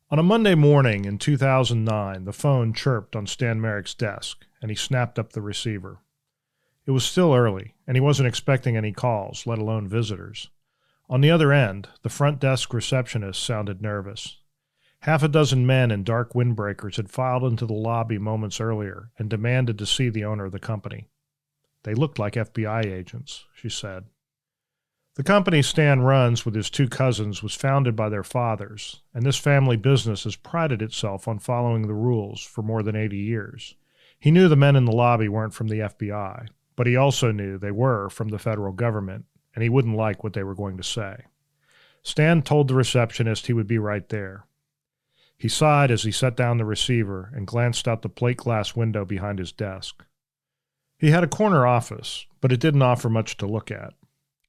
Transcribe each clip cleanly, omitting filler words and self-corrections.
On a Monday morning in 2009, the phone chirped on Stan Marek's desk, and he snapped up the receiver. It was still early, and he wasn't expecting any calls, let alone visitors. On the other end, the front desk receptionist sounded nervous. Half a dozen men in dark windbreakers had filed into the lobby moments earlier and demanded to see the owner of the company. They looked like FBI agents, she said. The company Stan runs with his two cousins was founded by their fathers, and this family business has prided itself on following the rules for more than 80 years. He knew the men in the lobby weren't from the FBI, but he also knew they were from the federal government, and he wouldn't like what they were going to say. Stan told the receptionist he would be right there. He sighed as he set down the receiver and glanced out the plate glass window behind his desk. He had a corner office, but it didn't offer much to look at.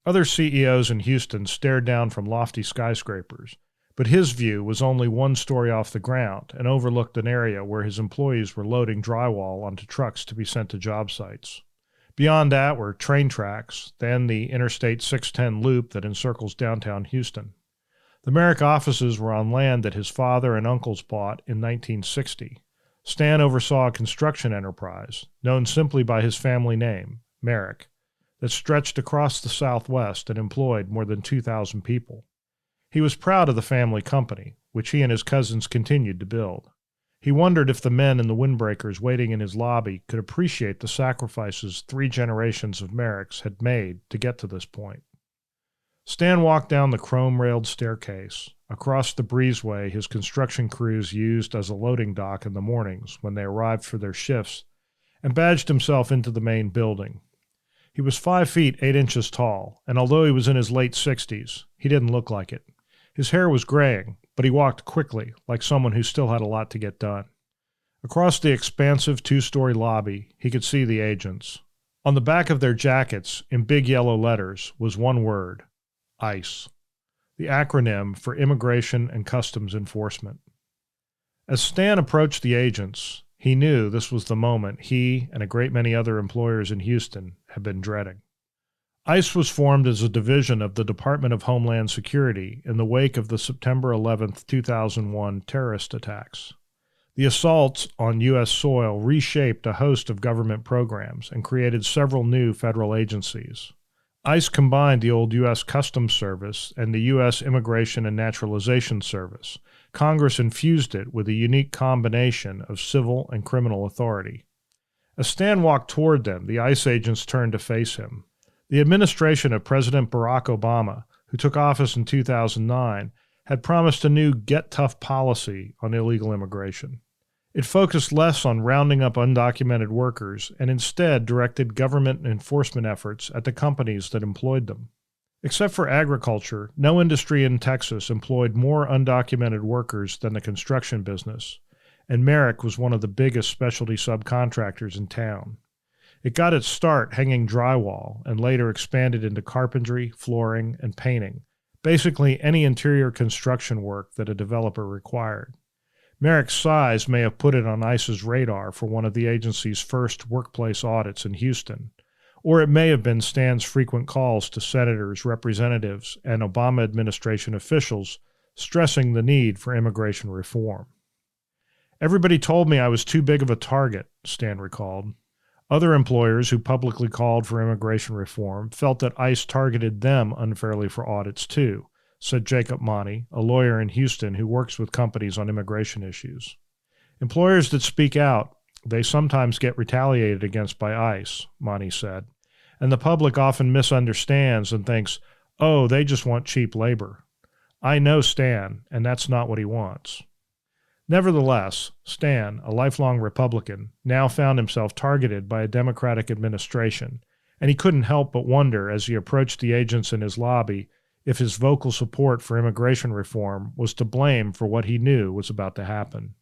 Other CEOs in Houston stared down from lofty skyscrapers, but his view was only one story off the ground and overlooked an area where his employees were loading drywall onto trucks to be sent to job sites. Beyond that were train tracks, then the Interstate 610 loop that encircles downtown Houston. The Marek offices were on land that his father and uncles bought in 1960. Stan oversaw a construction enterprise, known simply by his family name, Marek, that stretched across the Southwest and employed more than 2,000 people. He was proud of the family company, which he and his cousins continued to build. He wondered if the men in the windbreakers waiting in his lobby could appreciate the sacrifices 3 generations of Mareks had made to get to this point. Stan walked down the chrome-railed staircase, across the breezeway his construction crews used as a loading dock in the mornings when they arrived for their shifts, and badged himself into the main building. He was 5 feet 8 inches tall, and although he was in his late 60s, he didn't look like it. His hair was graying, but he walked quickly, like someone who still had a lot to get done. Across the expansive 2-story lobby, he could see the agents. On the back of their jackets, in big yellow letters, was one word: ICE, the acronym for Immigration and Customs Enforcement. As Stan approached the agents, he knew this was the moment he and a great many other employers in Houston had been dreading. ICE was formed as a division of the Department of Homeland Security in the wake of the September 11, 2001 terrorist attacks. The assaults on U.S. soil reshaped a host of government programs and created several new federal agencies. ICE combined the old U.S. Customs Service and the U.S. Immigration and Naturalization Service. Congress infused it with a unique combination of civil and criminal authority. As Stan walked toward them, the ICE agents turned to face him. The administration of President Barack Obama, who took office in 2009, had promised a new get-tough policy on illegal immigration. It focused less on rounding up undocumented workers and instead directed government enforcement efforts at the companies that employed them. Except for agriculture, no industry in Texas employed more undocumented workers than the construction business, and Marek was one of the biggest specialty subcontractors in town. It got its start hanging drywall and later expanded into carpentry, flooring, and painting, basically any interior construction work that a developer required. Marek's size may have put it on ICE's radar for one of the agency's first workplace audits in Houston, or it may have been Stan's frequent calls to senators, representatives, and Obama administration officials stressing the need for immigration reform. Everybody told me I was too big of a target, Stan recalled. Other employers who publicly called for immigration reform felt that ICE targeted them unfairly for audits too, said Jacob Monty, a lawyer in Houston who works with companies on immigration issues. Employers that speak out, they sometimes get retaliated against by ICE, Monty said, and the public often misunderstands and thinks, oh, they just want cheap labor. I know Stan, and that's not what he wants. Nevertheless, Stan, a lifelong Republican, now found himself targeted by a Democratic administration, and he couldn't help but wonder as he approached the agents in his lobby if his vocal support for immigration reform was to blame for what he knew was about to happen.